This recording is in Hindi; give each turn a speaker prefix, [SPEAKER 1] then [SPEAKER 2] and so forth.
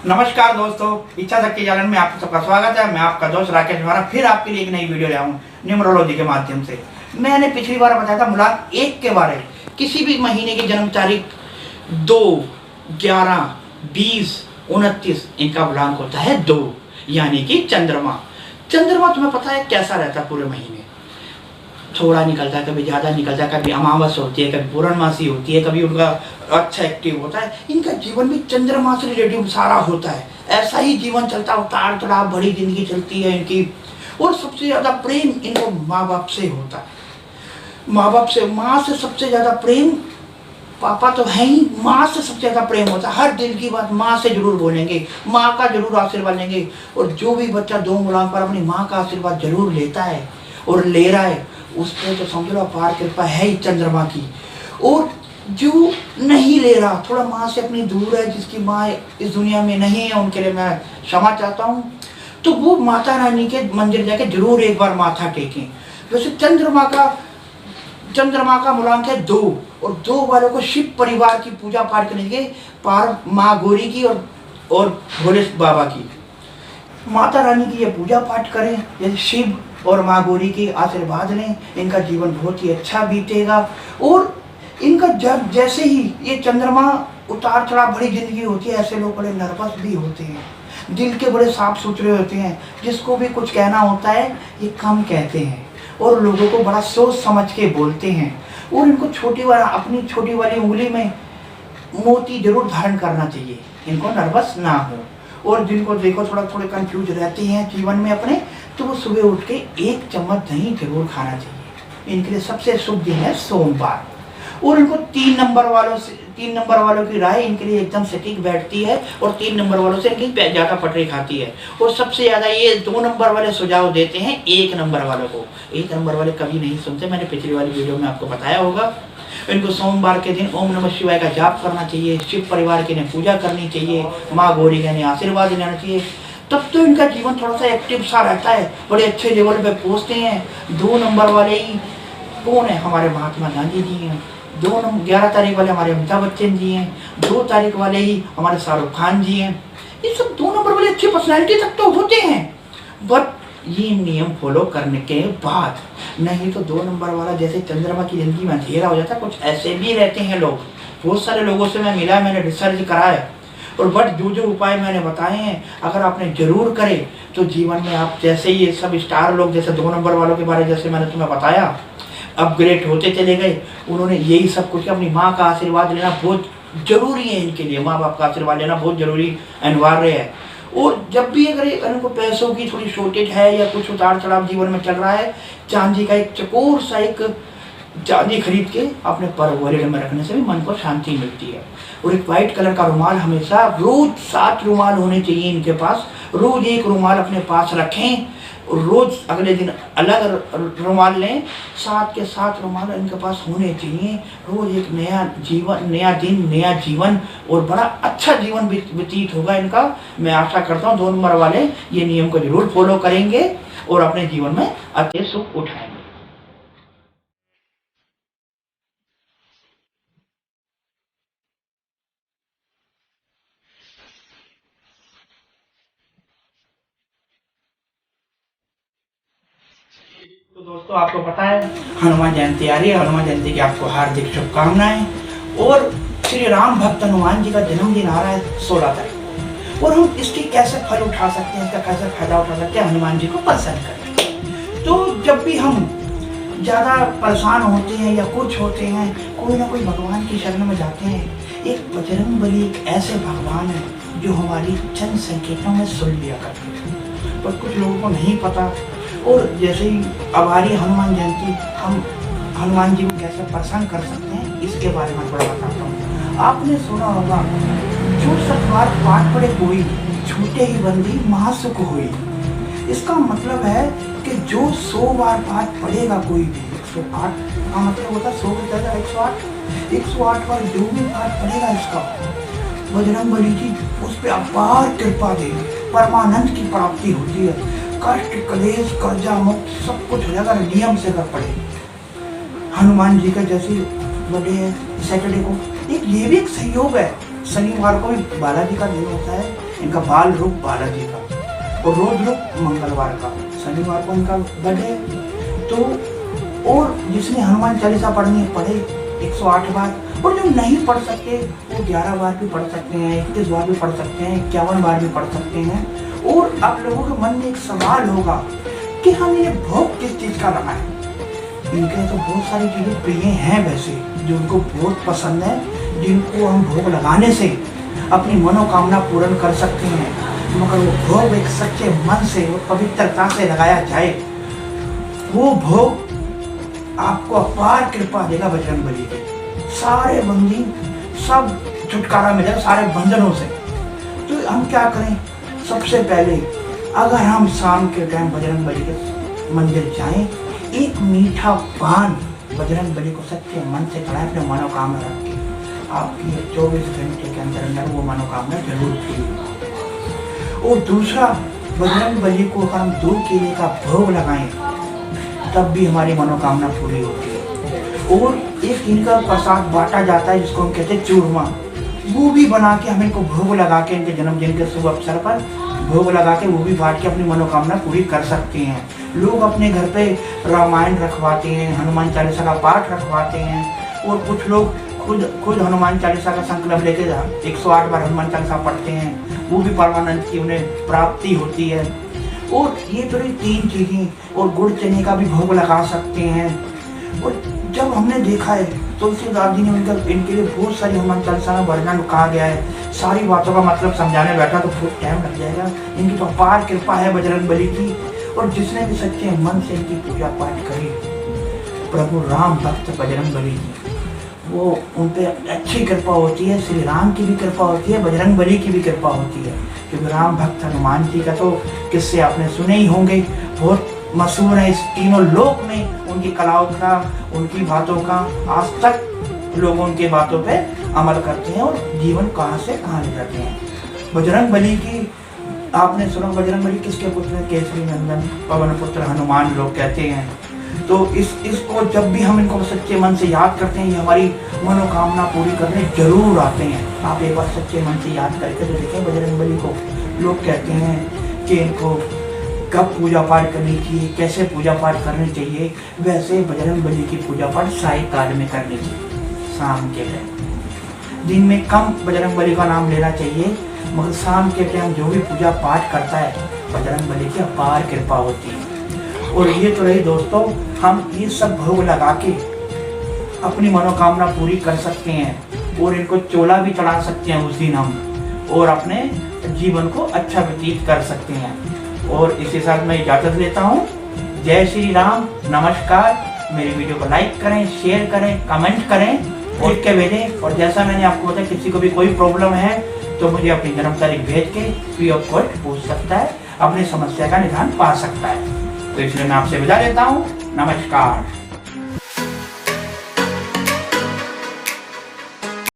[SPEAKER 1] नमस्कार दोस्तों, इच्छा शक्ति चैनल में आपका सबका स्वागत है। मैं आपका दोस्त राकेश द्वारा फिर आपके लिए एक नई वीडियो लाया हूँ न्यूमरोलॉजी के माध्यम से। मैंने पिछली बार बताया था मूलांक 1 के बारे में। किसी भी महीने की जन्म तारीख 2, 11, 20, 29 इनका मूलांक होता है 2, यानी कि चंद्रमा। चंद्रमा तुम्हें पता है कैसा रहता है पूरे महीने? थोड़ा निकलता है, कभी ज़्यादा निकलता है, कभी अमावस होती है, कभी पूर्णमासी होती है, कभी उनका अच्छा एक्टिव होता है। इनका जीवन भी चंद्रमा से रिलेटिव सारा होता है। ऐसा ही जीवन चलता है, उतार चढ़ाव भरी जिंदगी चलती है इनकी। और सबसे ज़्यादा प्रेम इनको माँ बाप से होता है। माँ बाप से, माँ से सबसे ज़्यादा प्रेम, पापा तो है ही, माँ से सबसे ज़्यादा प्रेम होता है। हर दिल की बात माँ से जरूर बोलेंगे, माँ का जरूर आशीर्वाद लेंगे। और जो भी बच्चा 2 मूलांक पर अपनी माँ का आशीर्वाद जरूर लेता है और ले रहा है, उस पर तो समझ लो अपार कृपा है ही चंद्रमा की। और जो नहीं ले रहा, थोड़ा माँ से अपनी दूर है, जिसकी माँ इस दुनिया में नहीं है, उनके लिए मैं क्षमा चाहता हूँ। तो वो माता रानी के मंदिर जाके जरूर एक बार माथा टेकें। वैसे चंद्रमा का मूलांक है 2, और 2 वालों को शिव परिवार की पूजा पाठ करनी चाहिए, पार माँ गौरी की और भोले बाबा की। माता रानी की ये पूजा पाठ करें, जैसे शिव और माँ गौरी के आशीर्वाद लें, इनका जीवन बहुत ही अच्छा बीतेगा। और इनका जब जैसे ही ये चंद्रमा उतार चढ़ाव भरी जिंदगी होती है, ऐसे लोग बड़े नर्वस भी होते हैं, दिल के बड़े साफ सुथरे होते हैं, जिसको भी कुछ कहना होता है ये कम कहते हैं और लोगों को बड़ा सोच समझ के बोलते हैं। और इनको अपनी छोटी वाली उंगली में मोती जरूर धारण करना चाहिए, इनको नर्वस ना हो। और जिनको देखो थोड़े कंफ्यूज रहते हैं जीवन में अपने, तो वो सुबह उठ के 1 चम्मच दही जरूर खाना चाहिए। इनके लिए सबसे शुभ दिन है सोमवार। और इनको 3 नंबर वालों की राय इनके लिए एकदम सटीक बैठती है, और 3 नंबर वालों से इनकी ज़्यादा पटरी खाती है। और सबसे ज़्यादा ये 2 नंबर वाले सुझाव देते हैं 1 नंबर वालों को। 1 नंबर वाले कभी नहीं सुनते, मैंने पिछली वाली वीडियो में आपको बताया होगा। इनको सोमवार के दिन ओम नमः शिवाय का जाप करना चाहिए, शिव परिवार की पूजा करनी चाहिए, माँ गौरी का आशीर्वाद लेना चाहिए। तब तो इनका जीवन थोड़ा सा एक्टिव सा रहता है, बड़े अच्छे लेवल पे पहुँचते हैं। 2 नंबर वाले ही कौन है? हमारे महात्मा गांधी जी हैं। 11 तारीख वाले हमारे अमिताभ बच्चन जी हैं। 2 तारीख वाले ही हमारे शाहरुख खान जी हैं। ये सब 2 नंबर वाले अच्छी पर्सनैलिटी तक तो होते हैं, बट ये नियम फॉलो करने के बाद। नहीं तो 2 नंबर वाला जैसे चंद्रमा की जिंदगी में अंधेरा हो जाता है, कुछ ऐसे भी रहते हैं लोग। बहुत सारे लोगों से मैं मिला, मैंने रिसर्च करा है। और बट जो उपाय मैंने बताए हैं, अगर आपने जरूर करे तो जीवन में आप जैसे ये सब स्टार लोग, जैसे 2 नंबर वालों के बारे जैसे मैंने तुम्हें बताया, अपग्रेड होते चले गए। उन्होंने यही सब कुछ, अपनी माँ का आशीर्वाद लेना बहुत जरूरी है इनके लिए। माँ बाप का आशीर्वाद लेना बहुत जरूरी अनिवार्य है। और जब भी अगर इनको पैसों की थोड़ी शॉर्टेज है या कुछ उतार चढ़ाव जीवन में चल रहा है, चांदी का एक चकोर सा एक चांदी खरीद के अपने पर वॉलेट में रखने से भी मन को शांति मिलती है। और एक वाइट कलर का रुमाल, हमेशा रोज 7 रुमाल होने चाहिए इनके पास। रोज एक रुमाल अपने पास रखें, रोज अगले दिन अलग रुमाल लें। 7 के 7 रुमाल इनके पास होने चाहिए। रोज एक नया जीवन, नया दिन, नया जीवन, और बड़ा अच्छा जीवन व्यतीत होगा इनका। मैं आशा करता हूँ 2 नंबर वाले ये नियम को जरूर फॉलो करेंगे और अपने जीवन में अच्छे सुख उठाएंगे। तो दोस्तों, आपको पता है हनुमान जयंती आ रही है। हनुमान जयंती की आपको हार्दिक शुभकामनाएं। और श्री राम भक्त हनुमान जी का जन्मदिन आ रहा है 16 तारीख, और हम इसके कैसे फल उठा सकते हैं, इसका कैसे फायदा उठा सकते हैं, हनुमान जी को प्रसन्न करें। तो जब भी हम ज़्यादा परेशान होते हैं या कुछ होते हैं, कोई ना कोई भगवान की शरण में जाते हैं। एक बजरंगबली एक ऐसे भगवान है जो हमारी चंद संकेतों में सुन लिया करते हैं, पर कुछ लोगों को नहीं पता। और जैसे ही अब आ रही हनुमान जयंती, हम हनुमान जी को कैसे प्रसन्न कर सकते हैं, इसके बारे में थोड़ा बताता हूँ। आपने सुना होगा, जो 7 बार पाठ पढ़े कोई, छूटे ही बंदी महासुख हुई। इसका मतलब है कि जो 100 बार पाठ पढ़ेगा कोई भी, 108 का मतलब होता है 100 की जगह 108 बार जो भी पाठ पढ़ेगा, इसका बजरंगबली जी उस पर अपार कृपा दे, परमानंद की प्राप्ति होती है। कष्ट, कलेश, कर्जा मुक्त सब कुछ हो जाएगा नियम से कर पड़े। हनुमान जी का जैसे बर्थडे है सैटरडे को, ये भी एक संयोग है। शनिवार को भी बालाजी का दिन होता है, इनका बाल रूप बालाजी का, और रोज रूप मंगलवार का। शनिवार को इनका बर्थडे है। तो और जिसने हनुमान चालीसा पढ़नी है पढ़े 108 बार, और जो नहीं पढ़ सकते वो 11 बार भी पढ़ सकते हैं, 31 बार भी पढ़ सकते हैं, 51 बार भी पढ़ सकते हैं। और आप लोगों के मन में एक सवाल होगा कि हम ये भोग किस चीज़ का लगाएं। इनके तो बहुत सारी चीज़ें प्रिय हैं वैसे, जो उनको बहुत पसंद है, जिनको हम भोग लगाने से अपनी मनोकामना पूर्ण कर सकते हैं। मगर वो भोग एक सच्चे मन से और पवित्रता से लगाया जाए, वो भोग आपको अपार कृपा देगा बजरंग बली के। सारे बंदी सब छुटकारा मिलेगा सारे बंधनों से। तो हम क्या करें, सबसे पहले अगर हम शाम के टाइम बजरंग बली के मंदिर जाएं, एक मीठा पान बजरंग बली को सच्चे मन से चढ़ाएं, अपने मनोकामना रख के, आपकी 24 घंटे के अंदर अंदर वो मनोकामना जरूर पूरी। और दूसरा, बजरंग बली को हम दूध केले का भोग लगाएं, तब भी हमारी मनोकामना पूरी होती है। और एक इनका प्रसाद बांटा जाता है जिसको हम कहते हैं चूरमा, वो भी बना के हम इनको भोग लगा के, इनके जन्मदिन के शुभ अवसर पर भोग लगा के वो भी बांट के अपनी मनोकामना पूरी कर सकते हैं। लोग अपने घर पे रामायण रखवाते हैं, हनुमान चालीसा का पाठ रखवाते हैं, और कुछ लोग खुद हनुमान चालीसा का संकल्प लेके 108 बार हनुमान चालीसा पढ़ते हैं, वो भी परमानंद की उन्हें प्राप्ति होती है। और ये तो 3 चीज़ें, और गुड़ चने का भी भोग लगा सकते हैं। और जब हमने देखा है तुलसीदास जी ने इनके लिए बहुत सारी हनुमान चालीसा में वर्णन कहा गया है, सारी बातों का मतलब समझाने बैठा तो बहुत टाइम लग जाएगा। इनकी तो अपार कृपा है बजरंग बली की, और जिसने भी सच्चे मन से इनकी पूजा पाठ करी, प्रभु राम भक्त बजरंग बली की, वो उन पर अच्छी कृपा होती है। श्री राम की भी कृपा होती है, बजरंग बली की भी कृपा होती है। क्योंकि राम भक्त हनुमान जी का तो किस्से आपने सुने ही होंगे, बहुत मशहूर है इस तीनों लोक में। उनकी कलाओं का, उनकी बातों का आज तक लोग उनके बातों पे अमल करते हैं और जीवन कहाँ से कहाँ ले जाते हैं। बजरंग बली की आपने सुना, बजरंग बली किसके पुत्र हैं? केसरी नंदन पवन पुत्र हनुमान लोग कहते हैं। तो इसको जब भी हम इनको सच्चे मन से याद करते हैं, ये हमारी मनोकामना पूरी करने जरूर आते हैं। आप एक बार सच्चे मन से याद करके तो देखें बजरंग बली को। लोग कहते हैं कि इनको कब पूजा पाठ करनी चाहिए, कैसे पूजा पाठ करनी चाहिए, वैसे बजरंग बली की पूजा पाठ साय काल में करनी चाहिए, शाम के टाइम। दिन में कम बजरंग बली का नाम लेना चाहिए, मगर शाम के टाइम जो भी पूजा पाठ करता है बजरंग बली की अपार कृपा होती है। और ये तो रही दोस्तों, हम ये सब भोग लगा के अपनी मनोकामना पूरी कर सकते हैं, और इनको चोला भी चढ़ा सकते हैं उस दिन हम, और अपने जीवन को अच्छा व्यतीत कर सकते हैं। और इसी साथ मैं इजाज़त लेता हूँ। जय श्री राम, नमस्कार। मेरी वीडियो को लाइक करें, शेयर करें, कमेंट करें, लिख के भेजें। और जैसा मैंने आपको बताया, किसी को भी कोई प्रॉब्लम है तो मुझे अपनी जन्म तारीख भेज के फ्री ऑफ कॉस्ट पूछ सकता है, अपनी समस्या का निदान पा सकता है। तो इसलिए मैं आपसे विदा लेता हूँ। नमस्कार।